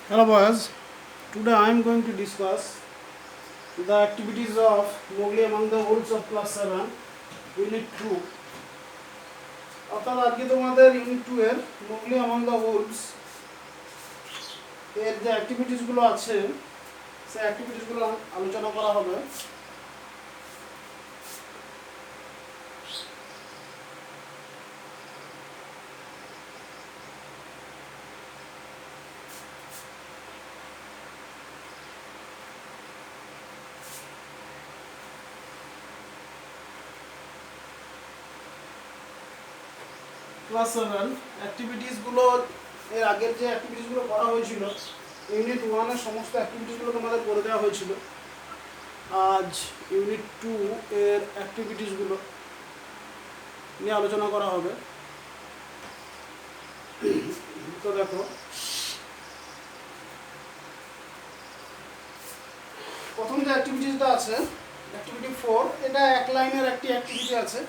Hello boys, today I am going to discuss the activities of Mowgli among the wolves of class 7 unit 2 অর্থাৎ আজকে তোমাদের unit 2 এর Mowgli among the wolves এর যে অ্যাক্টিভিটিসগুলো আছে সেই অ্যাক্টিভিটিসগুলো আলোচনা করা হবে। ক্লাস 7 অ্যাক্টিভিটিসগুলো এর আগের যে অ্যাক্টিভিটিসগুলো করা হয়েছিল ইউনিট 1 এর সমস্ত অ্যাক্টিভিটিসগুলো তোমাদের করে দেওয়া হয়েছিল। আজ ইউনিট 2 এর অ্যাক্টিভিটিসগুলো নিয়ে আলোচনা করা হবে। তো দেখো, প্রথম যে অ্যাক্টিভিটিসটা আছে অ্যাক্টিভিটি 4, এটা এক লাইনের একটি অ্যাক্টিভিটি আছে।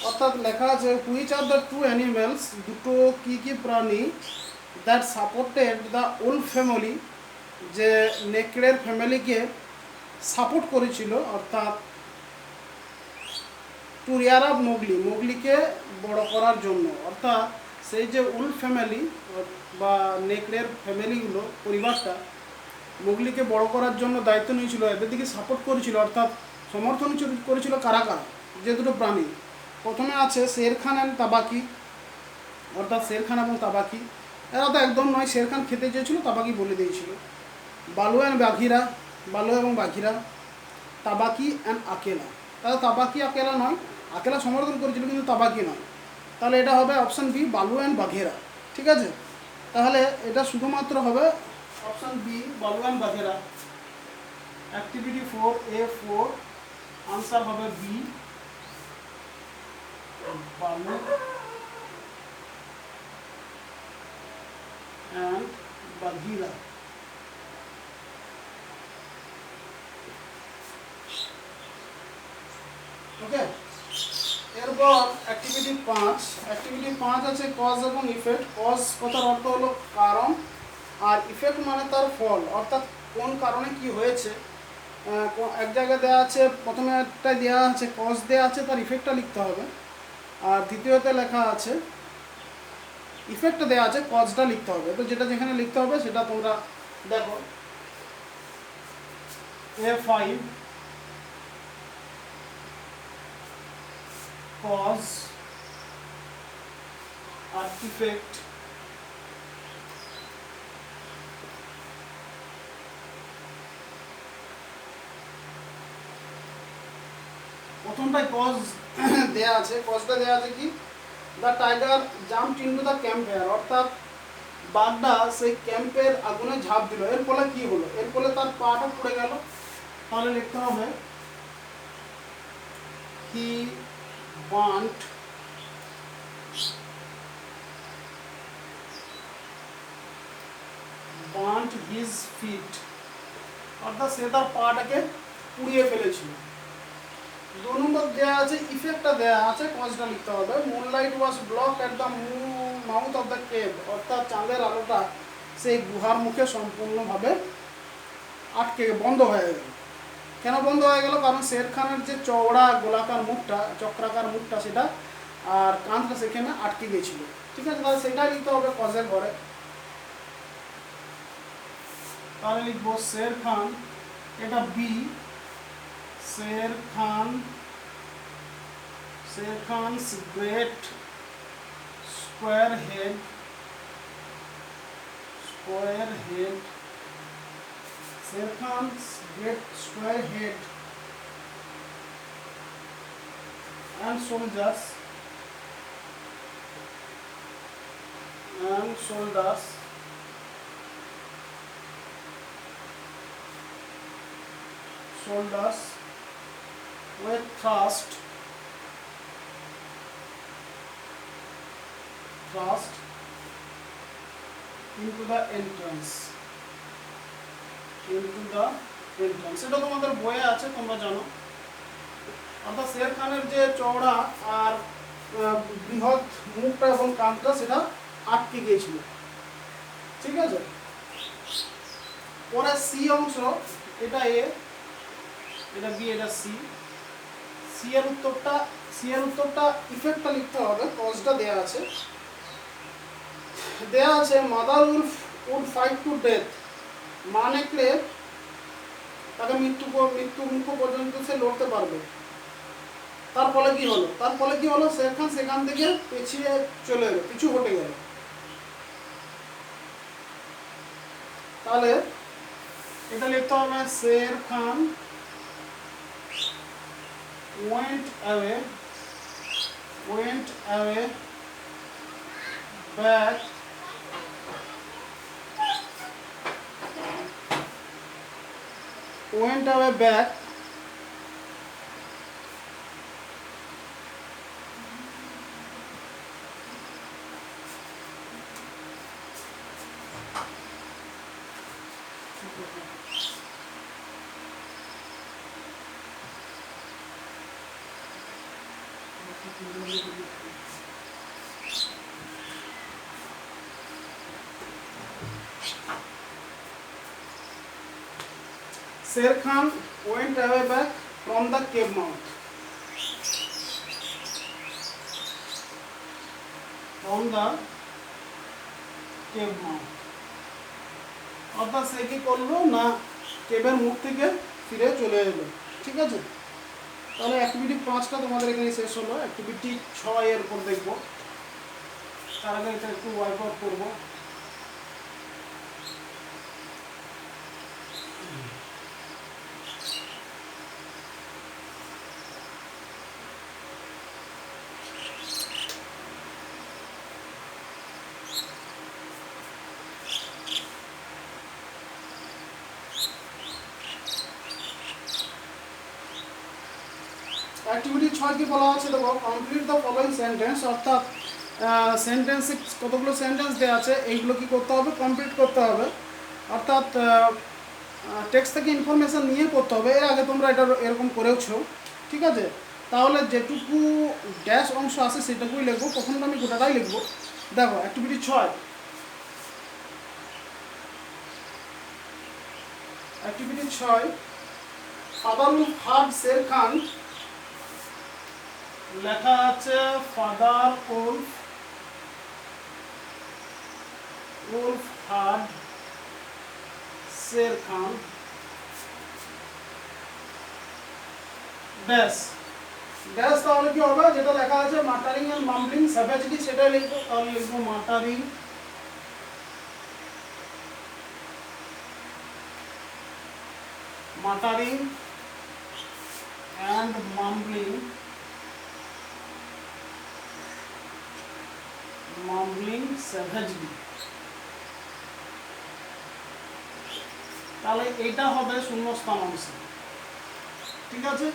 অর্থাৎ লেখা আছে which are the two animals, দুটো কী কী প্রাণী that supported the wolf family, যে নেকড়ের ফ্যামিলিকে সাপোর্ট করেছিল, অর্থাৎ টু রিয়ার আপ মোগলি, মোগলিকে বড় করার জন্য। অর্থাৎ সেই যে উলফ ফ্যামিলি বা নেকড়ের ফ্যামিলিগুলো, পরিবারটা মোগলিকে বড় করার জন্য দায়িত্ব নিয়েছিল, এদের দিকে সাপোর্ট করেছিল, অর্থাৎ সমর্থন করেছিল কারা কারা, যে দুটো প্রাণী। প্রথমে আছে শের খান অ্যান্ড তাবাকি, অর্থাৎ শের খান এবং তাবাকি। এরা তো একদম নয়, শের খান খেতে চেয়েছিল, তাবাকি বলে দিয়েছিল। বালু অ্যান্ড বাঘিরা, বালু এবং বাঘিরা। তাবাকি অ্যান্ড আকেলা, তাহলে তাবাকি আকেলা নয়, আকেলা সমর্থন করেছিল কিন্তু তাবাকি নয়। তাহলে এটা হবে অপশান বি, বালু অ্যান্ড বাঘেরা। ঠিক আছে, তাহলে এটা শুধুমাত্র হবে অপশান বি, বালু অ্যান্ড বাঘেরা। অ্যাক্টিভিটি 4A4 আনসার হবে বি, বালু অ্যান্ড বাঘিরা। ওকে, এরপর অ্যাক্টিভিটি 5। অ্যাক্টিভিটি 5 আছে কজ এবং ইফেক্ট। কজ কথার অর্থ হলো কারণ, আর ইফেক্ট মানে তার ফল, অর্থাৎ কোন কারণে কি হয়েছে। এক জায়গায় দেওয়া আছে, প্রথমে একটাই দেওয়া আছে কজ দেওয়া আছে, তার ইফেক্টটা লিখতে হবে। আর দ্বিতীয়তে লেখা আছে ইফেক্টটা দেওয়া আছে, কজটা লিখতে হবে। তো যেটা যেখানে লিখতে হবে সেটা তোমরা দেখো। A5 কজ আর ইফেক্ট। প্রথমটাই কজ দেয়া আছে, কজটা দেয়া আছে কি, the tiger jumped into the camp fire, অর্থাৎ বাঘটা সেই ক্যাম্পের আগুনে ঝাঁপ দিল। এর ফলে কি হলো, এর ফলে তার পাটা পড়ে গেল। তাহলে লিখতে হবে হি বার্নড হিজ ফিট, অর্থাৎ সে তার পাটাকে পুড়িয়ে ফেলেছিল। 2 নম্বর দেওয়া আছে ইফেক্টটা দেওয়া আছে, কজটা লিখতে হবে। Moonlight was blocked at the mouth of the cave, অর্থাৎ চাঁদের আলোটা সেই গুহার মুখে সম্পূর্ণভাবে আটকে বন্ধ হয়ে গেল। কেন বন্ধ হয়ে গেল, কারণ শের খানের যে চওড়া গোলাকার মুখটা, চক্রাকার মুখটা, সেটা আর কাঁধটা সেখানে আটকে গেছিল। ঠিক আছে, তাহলে সেটাই লিখতে হবে কজের ঘরে। তাহলে লিখবো শের খান, এটা B, Sher খান's great square head Sher Khan's great square head and soldiers were thrust into the entrance. এটা তোমাদের বইয়ে আছে, তোমরা জানো। অর্থাৎ শের খানের যে চওড়া আর বৃহৎ মুখটা এবং কাঁধটা সেটা আটকে গিয়েছিল। ঠিক আছে, পরে সি অংশ, এটা এ, এটা বি, এটা সি। সি এর উত্তরটা ইফেক্টটা লিখতে হবে, কজটা দেয়া আছে। Mother wolf would fight to death, মা নেকড়ে তাকে মৃত্যু মুখ পর্যন্ত সে লড়তে পারবে। তার ফলে কি হলো শের খান সেখান থেকে পিছিয়ে চলে এলো, পিছু হটে গেল। তাহলে এটা লিখতে হবে শের খান went away back Sher Khan went away back from the cave mouth. অর্থাৎ সে কি করলো না, কেবের মুখ থেকে ফিরে চলে এলো। ঠিক আছে, তাহলে অ্যাক্টিভিটি 5টা তোমাদের এখানে শেষ হলো। অ্যাক্টিভিটি 6 এর উপর দেখবো, তার আগে এটা একটু ওয়াইপ আউট করবো। অ্যাক্টিভিটি 6 কি বলা আছে দেখো, কমপ্লিট দ্য ফলোইং সেন্টেন্স। অর্থাৎ সেন্টেন্সে কতগুলো সেন্টেন্স দেওয়া আছে, এইগুলো কি করতে হবে, কমপ্লিট করতে হবে। অর্থাৎ টেক্সট থেকে ইনফরমেশান নিয়ে করতে হবে। এর আগে তোমরা এটা এরকম করেওছো। ঠিক আছে, তাহলে যেটুকু ড্যাশ অংশ আছে সেটুকুই লিখবো, প্রথমটা আমি গোটাটাই লিখবো। দেখো activity 6, father Wolf hard Sher Khan. লেখা আছে father Wolf hard Sher Khan dash. তাহলে কি হবে, যেটা লেখা আছে মাটারিং এন্ড মাম্বলিং স্যাভেজলি, সেটাই লিখবো। তাহলে লিখবো মাটারিং and mumbling savagely। তাহলে এটা হবে শূন্যস্থান অংশ। ঠিক আছে,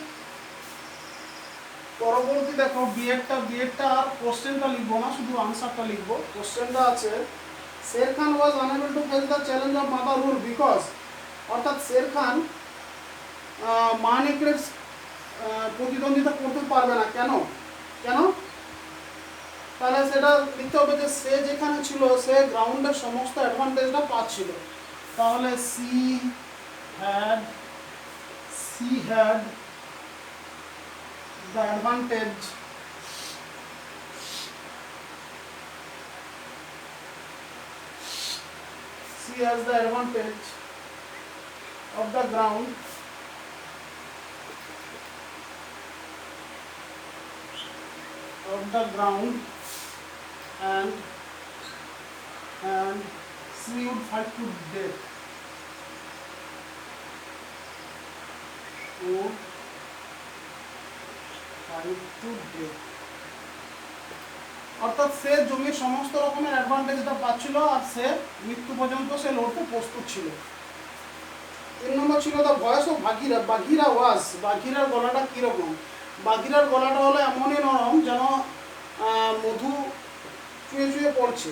পরবর্তী দেখো বিএডটা আর কোশ্চেনটা লিখবো না, শুধু আনসারটা লিখবো। কোশ্চেনটা আছে Sher Khan was unable to face the challenge of motherhood because, অর্থাৎ শের খান মা নেকড়ের প্রতিদ্বন্দ্বিতা করতে পারবে না। কেন? তাহলে সেটা লিখতে হবে যে সে যেখানে ছিল সে গ্রাউন্ডের সমস্ত অ্যাডভান্টেজটা পাচ্ছিল। তাহলে she had the advantage of the ground and she would fight to death. অর্থাৎ সে জমির সমস্ত রকমের অ্যাডভান্টেজটা পাচ্ছিল আর সে মৃত্যু পর্যন্ত সে লড়তে প্রস্তুত ছিল। 3 নম্বর ছিল দ্য ভয়েস অফ বাঘিরার গলাটা কীরকম? বাঘিরার গলাটা হলো এমনই নরম যেন মধু চুয়ে চুয়ে পড়ছে।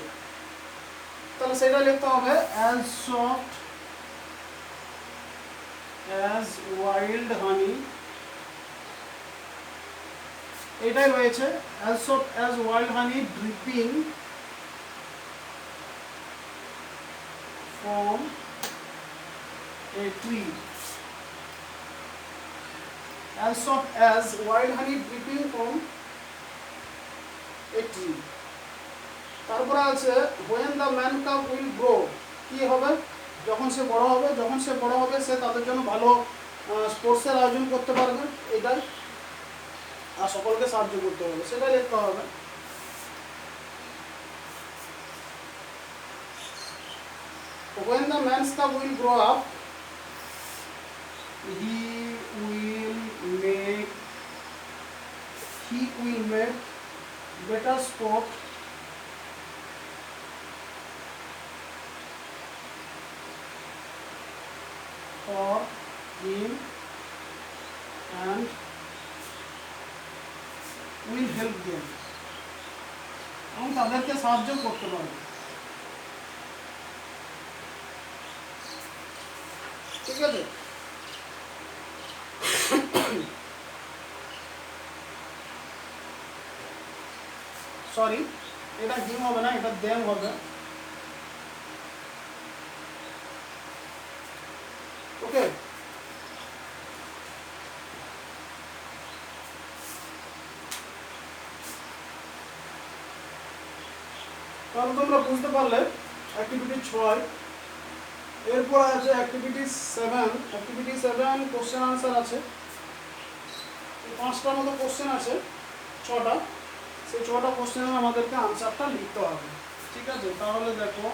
তাহলে সেটা লিখতে হবে as soft as wild honey. এটাই রয়েছে as soft as wild honey dripping from a tree as soft as wild honey dripping from a tree. তারপরে আছে when the man cub will grow, কি হবে যখন সে বড় হবে, যখন সে বড় হবে সে তাদের জন্য ভালো স্পোর্টসের আয়োজন করতে পারবে, এটাই, আর সকলকে সাহায্য করতে হবে, সেটাই লিখতে হবে। When the man's cub will grow up, he will make better sport for him and will help them, এবং তাদেরকে সাহায্য করতে পারবে, ঠিক আছে। সরি, এটা হিম হবে না, এটা দেম হবে। ওকে, তাহলে তোমরা বুঝতে পারলে অ্যাক্টিভিটি 6। এরপর আছে অ্যাক্টিভিটি 7। অ্যাক্টিভিটি 7 কোশ্চেন আনসার আছে, 5টার মতো কোশ্চেন আছে, 6টা, সেই 6টা কোশ্চেনের আমাদেরকে আনসারটা লিখতে হবে, ঠিক আছে। তাহলে দেখো,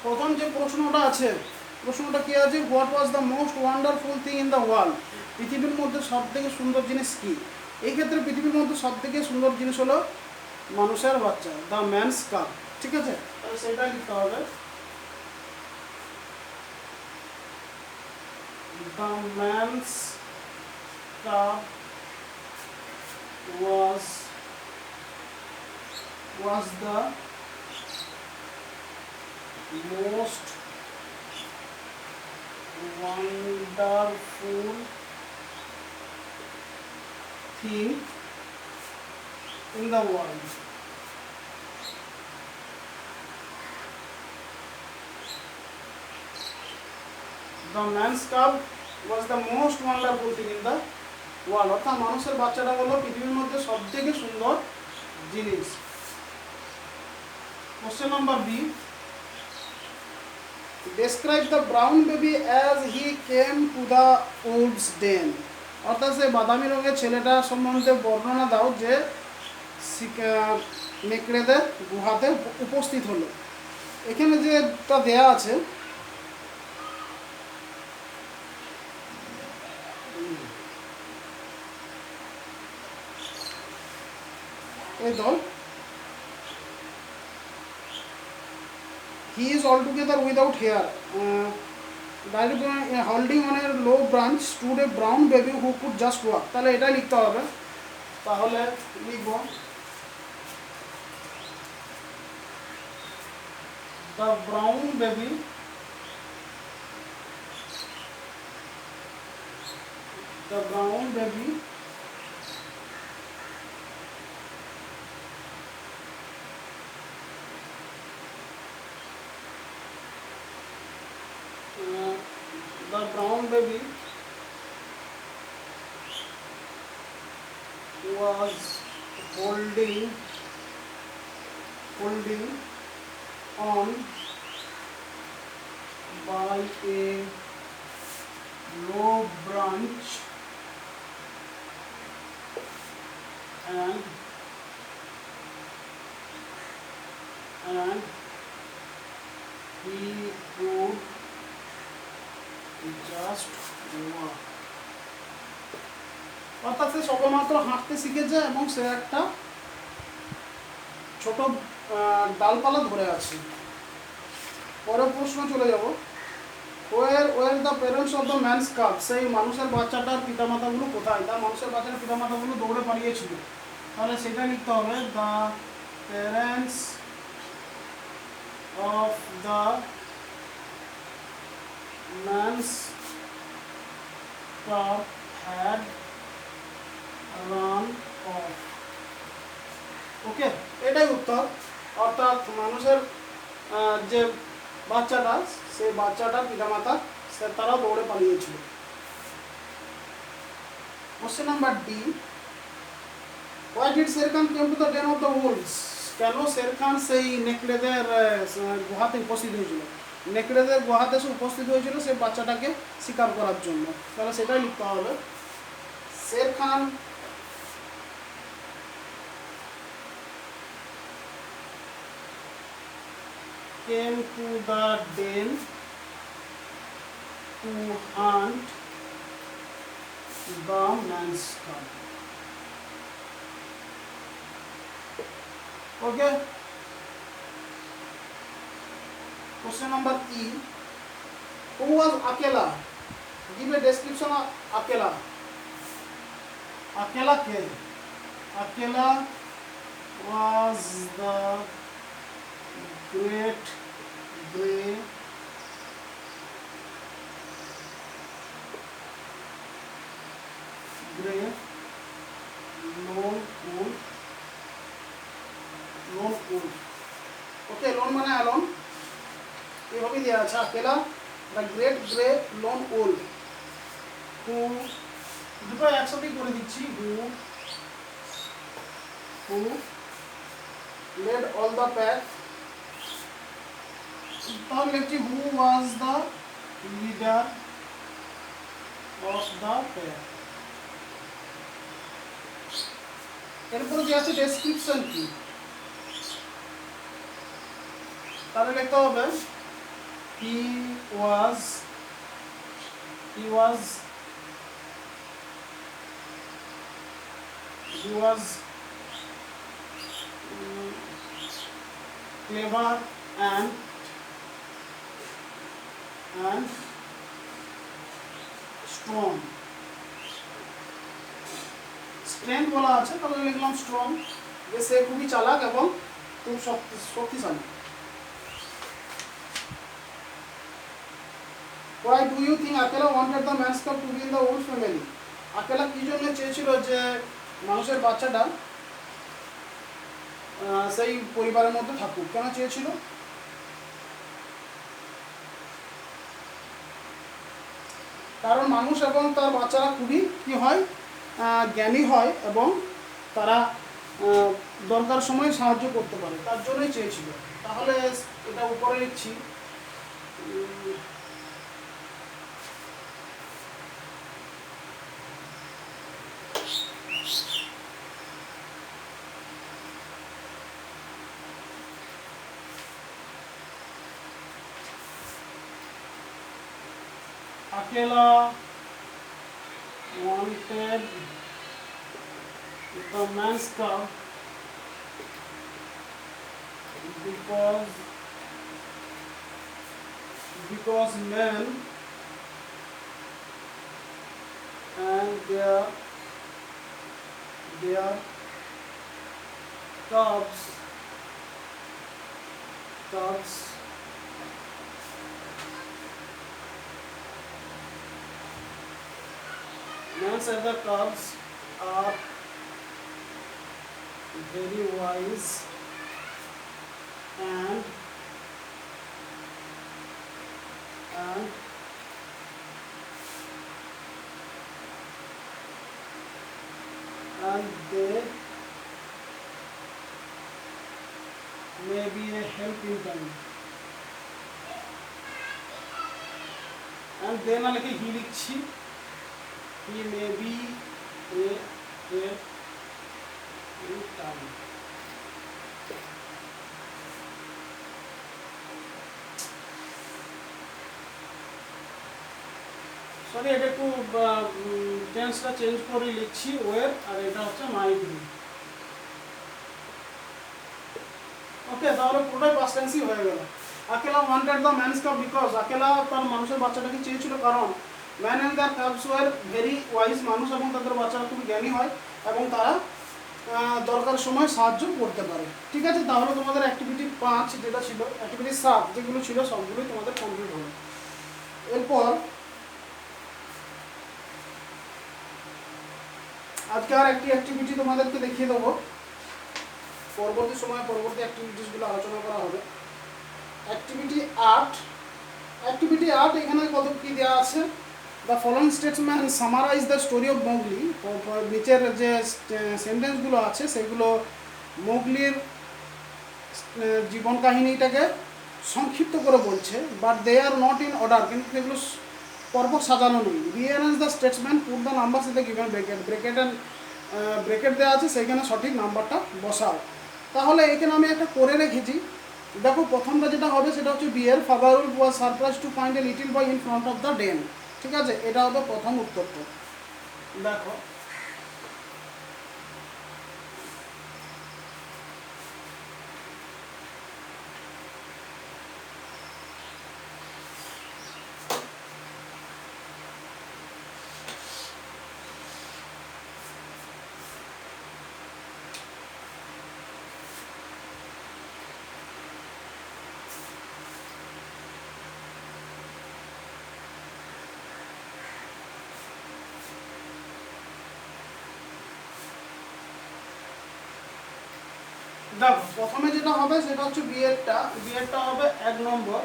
প্রথম যে প্রশ্নটা আছে, প্রশ্নটা কি আছে, what was the most wonderful thing in the world, পৃথিবীর মধ্যে সবথেকে সুন্দর জিনিস কি। এই ক্ষেত্রে পৃথিবীর মধ্যে সবথেকে সুন্দর জিনিস হলো মানুষের বাচ্চা, দ্য ম্যানস কাপ, ঠিক আছে, তাহলে সেটাই লিখতে হবে। The man's cup was the most wonderful thing in the world. The man's cub was the most wonderful thing in the world. অর্থাৎ মানুষের বাচ্চাটা হলো পৃথিবীর মধ্যে সবথেকে সুন্দর জিনিস। Question number B, describe the brown baby as he came to the wolf's den, অর্থাৎ সে বাদামি রঙের ছেলেটা সম্বন্ধে বর্ণনা দাও যে নেকড়েদের গুহাতে উপস্থিত হলো। এখানে যেটা দেয়া আছে, এই তো, he is altogether without hair, holding on a low branch stood a brown baby who could just walk, তাহলে এটা লিখতে হবে। তাহলে লিখব the brown baby was holding on by a low branch and he could just walk. অর্থাৎ সে সবেমাত্র হাঁটতে শিখেছে এবং সে একটা ছোট ডালপালা ধরে আছে। পরের প্রশ্ন চলে যাব, were the parents of the man's cub, সেই মানুষের বাচ্চাটার পিতামাতাগুলো কোথায়? তার মানুষের বাচ্চাটার পিতামাতাগুলো দৌড়ে পালিয়েছিল, তাহলে সেটা লিখতে হবে the parents of the man's cub had run off. Okay, এটাই উত্তর। অর্থাৎ মানুষের যে বাচ্চাটা, সেই বাচ্চাটার পিতামাতা তারা দৌড়ে পালিয়েছিল। Question number D, why did Sher Khan came to the den of the wolves, কেন শের খান সেই নেকড়েদের গুহাতে উপস্থিত হয়েছিল? নেকড়েদের গুহাতে সে উপস্থিত হয়েছিল সেই বাচ্চাটাকে শিকার করার জন্য, তাহলে সেটাই লিখতে হবে। শের খান came to the den to hunt the man's cub. Okay. Question number E. Who was Akela? Give a description of Akela. Akela ke? Akela was the great grey lone wolf. Okay, lone মানে alone, এইভাবে দেওয়া আছে Akela the great grey lone wolf who, দুটো একসাথেই করে দিচ্ছি, who led all the pack, তাহলে লিখছি who was the leader of the pack। এরপরে যে আছে ডেসক্রিপশন কি, তাহলে লিখতে হবে he was clever and strong। Strength বলা আছে, তাহলে লিখলাম স্ট্রং, যে সে খুবই চালাক এবং খুব শক্তিশালী। Why do you think Akela wanted the man's cub to be in the wolf family? Akela কি জন্য চেয়েছিল যে মানুষের বাচ্চাটা সেই পরিবারের মধ্যে থাকুক? কেন চেয়েছিল? কারণ মানুষ এবং তার বাচ্চারা খুবই কি হয়, জ্ঞানী হয় এবং তারা দরকার সময় সাহায্য করতে পারে, তার জন্যই চেয়েছিল। তাহলে এটা উপরে লিখছি, Akela wanted the man's cub because men and their cubs men and the cubs are very wise and they may be a help in time। and then I he লিখছি, he may be a help in time। Sorry এটা একটু টেন্সটা change করে লিখছি, ওয়ের, আর এটা হচ্ছে might be. ওকে, তাহলে পুরোটাই past টেন্সই হয়ে গেল। Akela wanted the man's cub because, Akela তার মানুষের বাচ্চাটাকে চেয়েছিল কারণ man and the cubs were very wise, মানুষ এবং তাদের বাচ্চারা খুব জ্ঞানী হয় এবং তারা দরকার সময় সাহায্য করতে পারে। ঠিক আছে, তাহলে তোমাদের অ্যাক্টিভিটি 5 যেটা ছিল, অ্যাক্টিভিটি 7 যেগুলো ছিল সবগুলোই তোমাদের কমপ্লিট হলো। এরপর আজকে আর একটি অ্যাক্টিভিটি তোমাদেরকে দেখিয়ে দেবো, পরবর্তী সময়ে পরবর্তী অ্যাক্টিভিটিসগুলো আলোচনা করা হবে। অ্যাক্টিভিটি 8, অ্যাক্টিভিটি 8 এখানে কত কী দেওয়া আছে, দ্য ফলোইং স্টেটসম্যান summarise the story of Mowgli. নিচের যে সেন্টেন্সগুলো আছে সেগুলো মোগলির জীবন কাহিনীটাকে সংক্ষিপ্ত করে বলছে, but they are not in order, কিন্তু সেগুলো পরপর সাজানো নেই। রিঅ্যারেঞ্জ দ্য স্টেটসম্যান, put the numbers in the given bracket, bracket দেওয়া আছে সেইখানে সঠিক নাম্বারটা বসাও। তাহলে এখানে আমি একটা করে রেখেছি, দেখো প্রথমটা যেটা হবে সেটা হচ্ছে বিয়ের father was surprise to find a little boy in front of the den. ঠিক আছে, এটা হবে প্রথম উত্তরটা। দেখো দেখো প্রথমে যেটা হবে সেটা হচ্ছে বিয়েরটা হবে 1 নম্বর।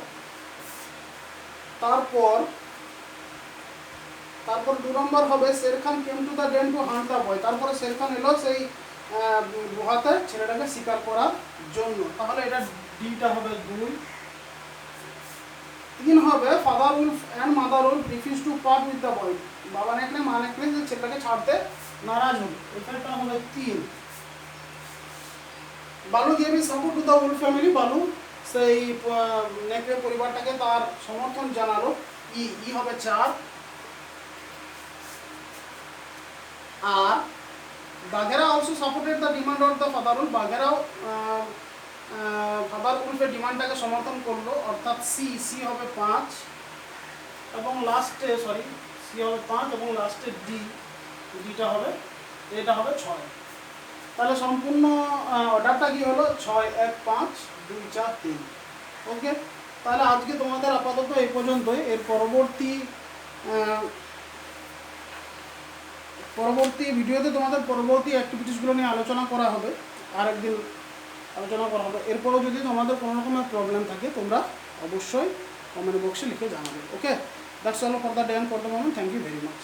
তারপর 2 নম্বর হবে Sher Khan came to the den to hunt the boy, তারপরে শের খান এলো সেই গুহাতে ছেলেটাকে শিকার করার জন্য। তাহলে এটা ডিটা হবে 2। 3 হবে father Wolf and mother Wolf refuse to part with the boy, বাবা নেকড়ে মা নেকড়ে ছেলেটাকে ছাড়তে নারাজ হলো, এখানটা হবে 3। বালু gave his support to the wolf family, বালু সেই নেকড়ে পরিবারটাকে তার সমর্থন জানালো, ই হবে 4। আর Bagheera also supported the demand of the father wolf, বাঘেরাও ফাদার উলফের ডিমান্ডটাকে সমর্থন করলো, অর্থাৎ সি হবে 5 এবং লাস্টে সি হবে 5 এবং লাস্টে ডিটা হবে, এটা হবে 6। তাহলে সম্পূর্ণ অর্ডারটা কি হলো 6 1 5 2 4 3। ওকে, তাহলে আজকে তোমাদের আপাতত এই পর্যন্তই। এর পরবর্তী ভিডিওতে তোমাদের পরবর্তী অ্যাক্টিভিটিসগুলো নিয়ে আলোচনা করা হবে, আরেকদিন আলোচনা করা হবে। এরপরেও যদি তোমাদের কোনো রকমের প্রবলেম থাকে তোমরা অবশ্যই কমেন্ট বক্সে লিখে জানাবে। Okay, that's all for the day and for the moment. Thank you very much.